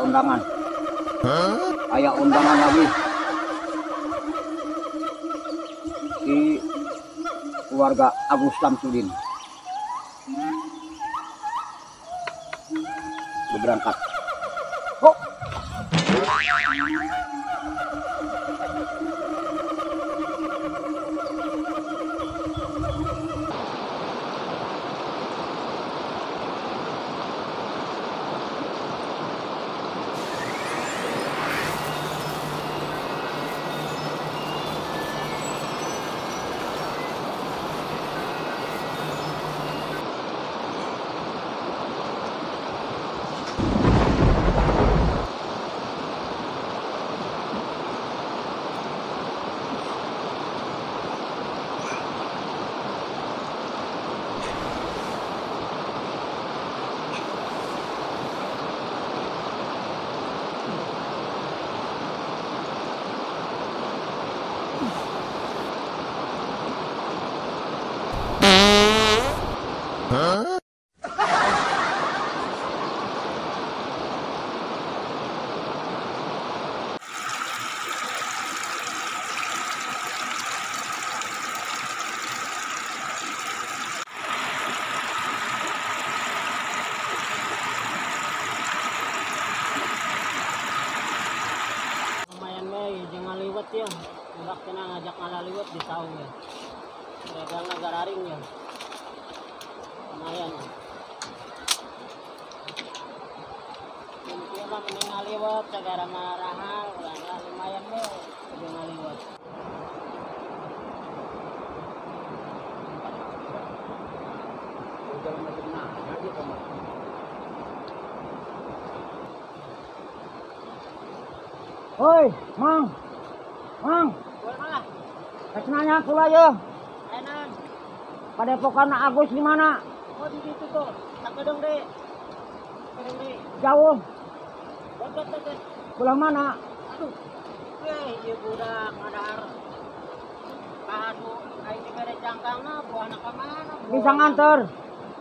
undangan. Kayak undangan lagi. Di keluarga Agus Samsudin. Gue berangkat. Oh. Lumayan may jangan liwat ya. Nggak kena ngajak ngalah liwat di tahun ya. Gagal nagararing ya. Lumayan. Ini mah mending ngaliwat segara marahal, lumayan deh udah ngaliwat. Hoi, Mang. Mang. Boleh malah. Nanya kula ya. Enan. Padepokan Agus di mana? Oh di situ tuh. Tak gedung deh. Gedung deh. Jauh. Deket. Pulang mana? Aduh. Iya budak ngadar. Padu. Ayo diberi cangkangna buah anak mana? Bisa nganter.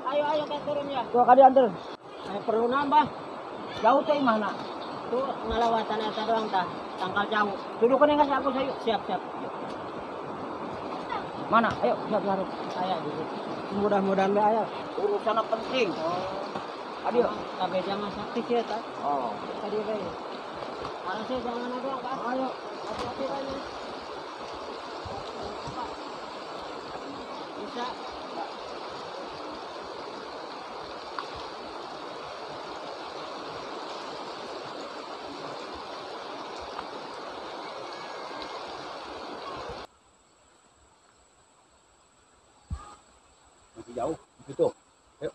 Ayo kita turun ya. Tuh kali anter. Ayo perlu nambah. Jauh teh mana? Tuh ngalawatan eta doang tah. Tangkal jauh. Dudukan yang kasih Agus ayo. Siap. Mana? Ayo, siap larut. Saya dulu. Mudah-mudahan be aya. Urusan penting. Oh. Adio. Kabeh jangan sakti ya tah. Oh. Tadi bae. Harusnya jangan doang Pak. Ayo. Hati-hati aja. Bisa. Masih jauh. Itu. Ayo.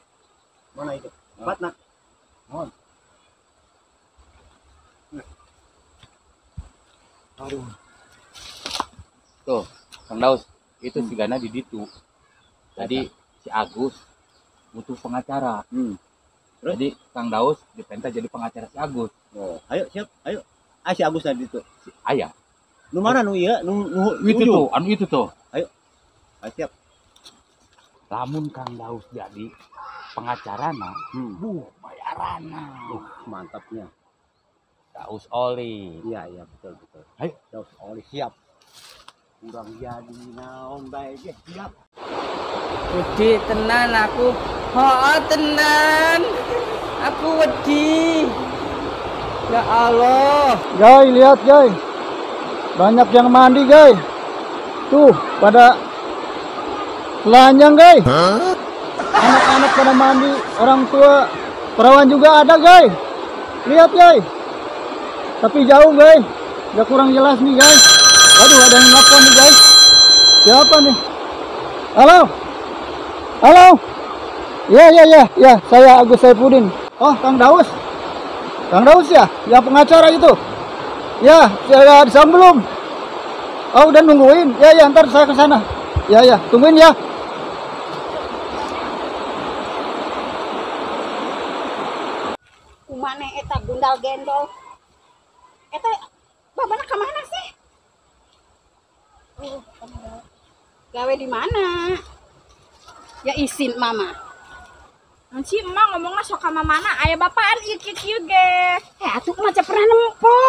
Mana itu? Empat nak. Mohon. Aduh. Tuh, Kang Daus, itu si Gana di ditu. Tadi si Agus butuh pengacara. Terus? Jadi Kang Daus dipenta jadi pengacara si Agus. Oh, ayo siap. Ayo. Si Agus tadi itu. Si Ayah. Nu mana nu ieu? Nu Itu ujung. tuh, anu itu tuh. Ayo siap. Lamun Kang Daus jadi pengacarana, bayarana. Mantapnya. Daus oli. Iya, betul. Ayo. Daus oli siap. Kurang jadi naon bae ge siap. Wedi tenan aku. Tenan. Aku wedi. Ya Allah. Guys, lihat guys. Banyak yang mandi guys. Tuh, pada telanjang guys. Anak-anak pada mandi, orang tua, perawan juga ada guys. Lihat guys. Tapi jauh guys. Gak kurang jelas nih guys. Waduh, ada yang nelfon nih guys. Siapa nih? Halo. Ya, saya Agus Saipudin. Oh, Kang Daus ya? Yang pengacara itu? Ya, saya disam belum? Oh, udah nungguin. Ya, ntar saya ke sana. Ya, tungguin ya. Kumane eta gundal gendol. Eta babana ka mana sih? Gawe di mana? Ya izin mama. Si emak ngomongnya sok sama mana? Ayah bapaan ieu ge. Atuh mah pernah nempo.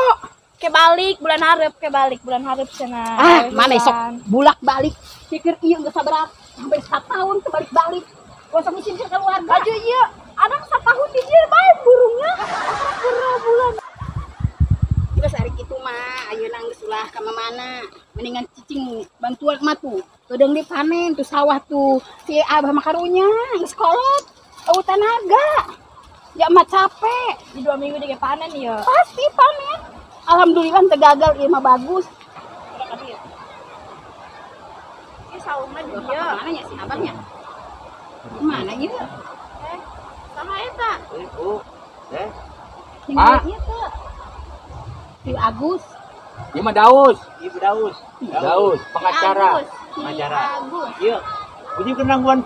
Ke balik bulan hareup cenah. Mana sok bulak balik. Pikir ieu geus saberat sampai 1 tahun kebalik-balik. Gosok ngisin ke keluarga. Aja ieu anak 1 tahun di dieu bae burungnya. Bulan. Terus hari itu mah ayeuna geus ulah ka mana? Mendingan cicing bantuan emak tuh. Gedeng dipanen tuh sawah tuh. Si abah mah karunya geus kolot. Oh tenaga, ya mah capek. Di 2 minggu dia panen ya. Pasti panen. Alhamdulillah gagal, iya mah bagus. Ini saumnya dia. Mana ya si abangnya? Mana ya? Sama eta. Ah. Si Agus. Ieu mah Daus. Ibu Daus. Daus, pengacara. Pengacara. Agus. Iya. Punya kenangan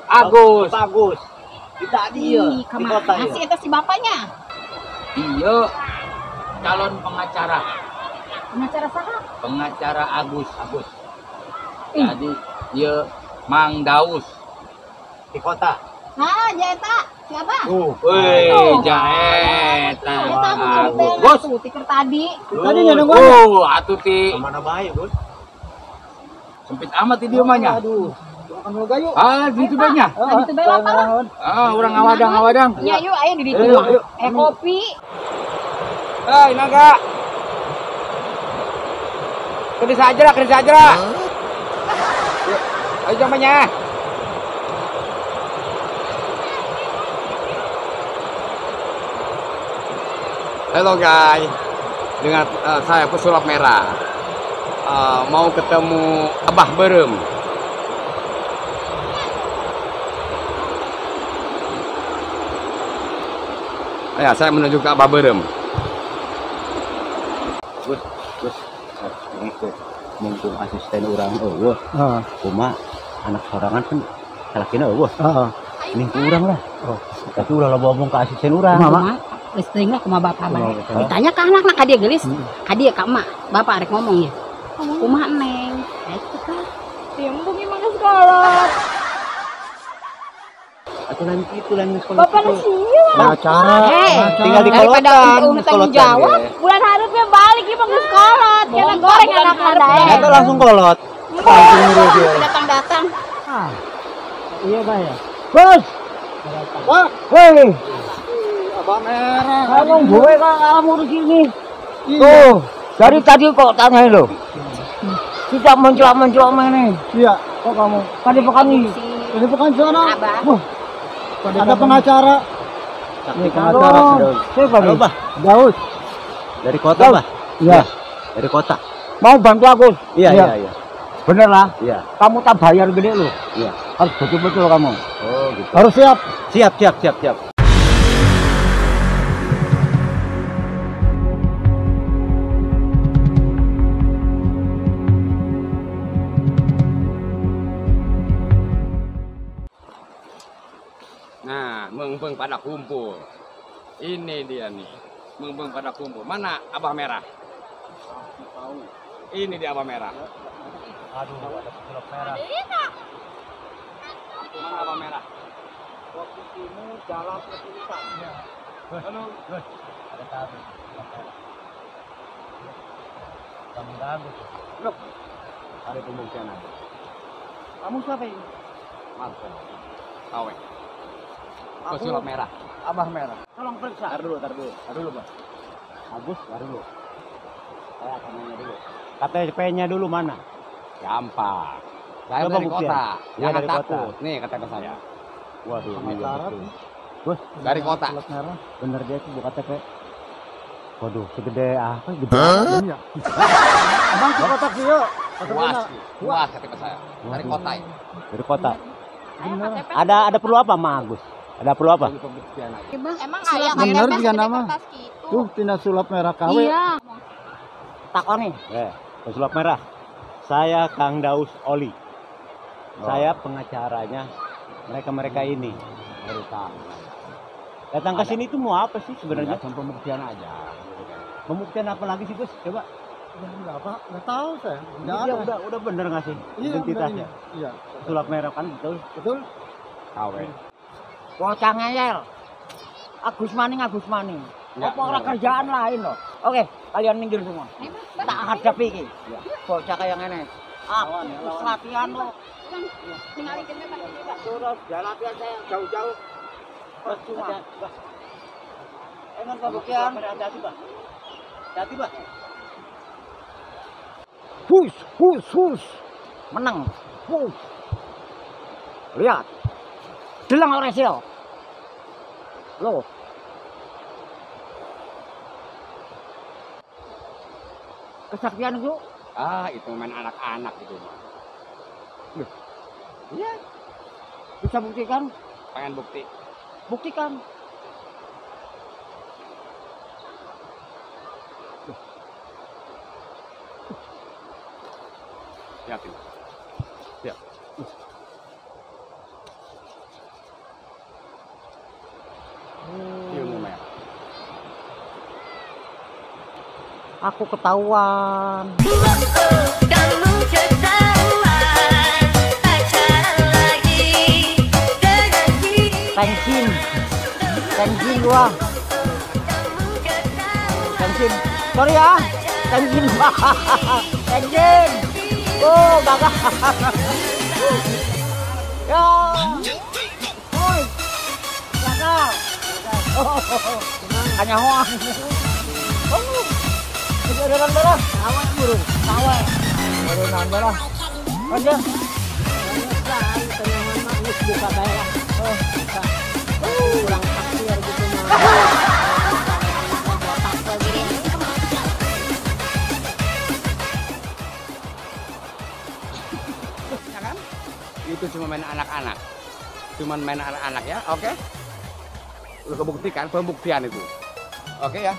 Agus. Bagus. Kita dia di kota ya. Si eta si bapaknya. Iya. Calon pengacara. Pengacara saha? Pengacara Agus. Jadi dia Mang Daus Di kota. Nah, ya eta. Siapa? Wih, jaeta. Eta mah Bos. tuh tiker tadi. Tadi nyadeng Atuh ti Kemana baik, Bos? sempit amat ti dieu mah nya. Aduh. Makan dulu gayu. Gitu banyak. Itu bela apa? Orang ngawadang. Ya yuk ayo di ditu. Ayo. Kopi. Hei, naga. Kerja saja. Ayo jamanya. Halo guys, dengan saya pesulap merah. Mau ketemu Abah Berem. Ya, saya menuju ke Abah Berem. Gus. Mumpung asisten orang eueuh. Heeh. Cuma anak sorangan kan salakina eueuh. Heeh. Ini kurang lah. Tapi ulah ngomong ke asisten urang. Mama. Geus teuing lah kumaha bapak bae. Ditanya ka anak ka dia geulis. Ka dia ka emak. Bapak arek ngomongnya. Kumaha Neng? Eta teh. Tiembung imah geus kolot. Atau nanti itu lain sekolah. Bapak nu sieu. Acara. Tinggal di Daripada kolotan, untuk tanggung kolotan, jawab, ya. bulan harupnya balik imah geus kolot. Kena goreng anak dae. Itu langsung kolot. Langsung nyuruh dia. Datang-datang. Iya, Pak ya. Bos. Pak, hei. Abah Merah. Kamu gue kan kamu di sini. Tuh, dari tadi kok tanya lo. Tidak menjelak mana? Iya, kok kamu? Tadi pekan ini. Tadi pekan sana. Ada pengacara. Ini pengacara si Daus. Siapa nih? Bah. Daus. Dari kota, Bah. Iya. Dari kota. Mau bantu aku? Iya. Bener lah. Iya. Kamu tak bayar gede lo. Iya. Harus betul-betul kamu. Oh, gitu. Harus siap. Siap. Nah, mengpeng pada kumpul. Ini dia nih. Mengpeng pada kumpul. Mana Abah Merah? Ini dia Abah Merah. Aduh, ada pesulap merah. Mana Abah Merah? Waktu ini jalan kesulitan. Halo. Ada tamu. Kamu bagus. Loh, Ada pembuktian. kamu siapa ini? Marco. Tawe. Pesulap merah. Abah Merah. Tolong periksa. Tar dulu, Bang. Agus, tar dulu. Saya akan nanya dulu. KTP-nya dulu mana? Gampang. Saya Coba dari buktian. kota. Iya, Jangan dari kota. takut. Nih KTP saya. Waduh, ini Pengacara betul. tuh. Gus, Dari kota. Pesulap merah. bener dia tuh buka KTP. Waduh, segede apa? Gede. Iya. Abang ke kotak sih yuk. Puas KTP saya. Dari kota ini. Dari kota. Bener. Ada perlu apa, Ma Agus? Ada perlu apa? Tunggu pembuktian aja. Emang Surat ayah bener KTP juga segede nama. kertas gitu. Tuh, tina sulap merah KW. Iya. Takon nih. Pesulap merah. Saya Kang Daus Oli. Saya pengacaranya mereka ini. Baru tahu. Datang ke sini tuh mau apa sih sebenarnya? Cuma pembuktian aja. Pembuktian apa lagi sih, Gus? Coba. Enggak tahu saya. Enggak Iya, ada. udah bener nggak sih Iya, identitasnya? bener, iya. Pesulap merah kan betul. Betul. Kawe. Bocah ngeyel. Agus Maning. Enggak, Apa ora kerjaan lain loh. Oke, kalian minggir semua. Tak hadapi iki. Bocah kayak ngene. Terus latihan lo. Terus jalan latihan saya jauh-jauh. Percuma. Dengan pembuktian. Hati-hati, Pak. Hati-hati, Pak. Hus. Menang. Hus. Lihat. Delang Oresio. Loh. Kesaktian itu? Itu main anak-anak itu mah. Iya. Bisa buktikan? Pengen bukti. Buktikan. Yakin. Siap. Ilmu mer. Aku ketahuan. Kamu ketahuan pacaran lagi dengan dia. Tengsin gua. Tengsin. Sorry ya. Tengsin. Tengsin. Oh, gagal. Ya. Woi. Gagal. Hanya hoang. Oh. Udah darah. Awas burung. Awas. Udah darah. Aja. Buka bayar. Oh, bisa. Kurang takdir gitu mah. Ya kan? Itu cuma main anak-anak. Cuman main anak-anak ya, oke? Lu kebuktikan pembuktian itu. Oke ya?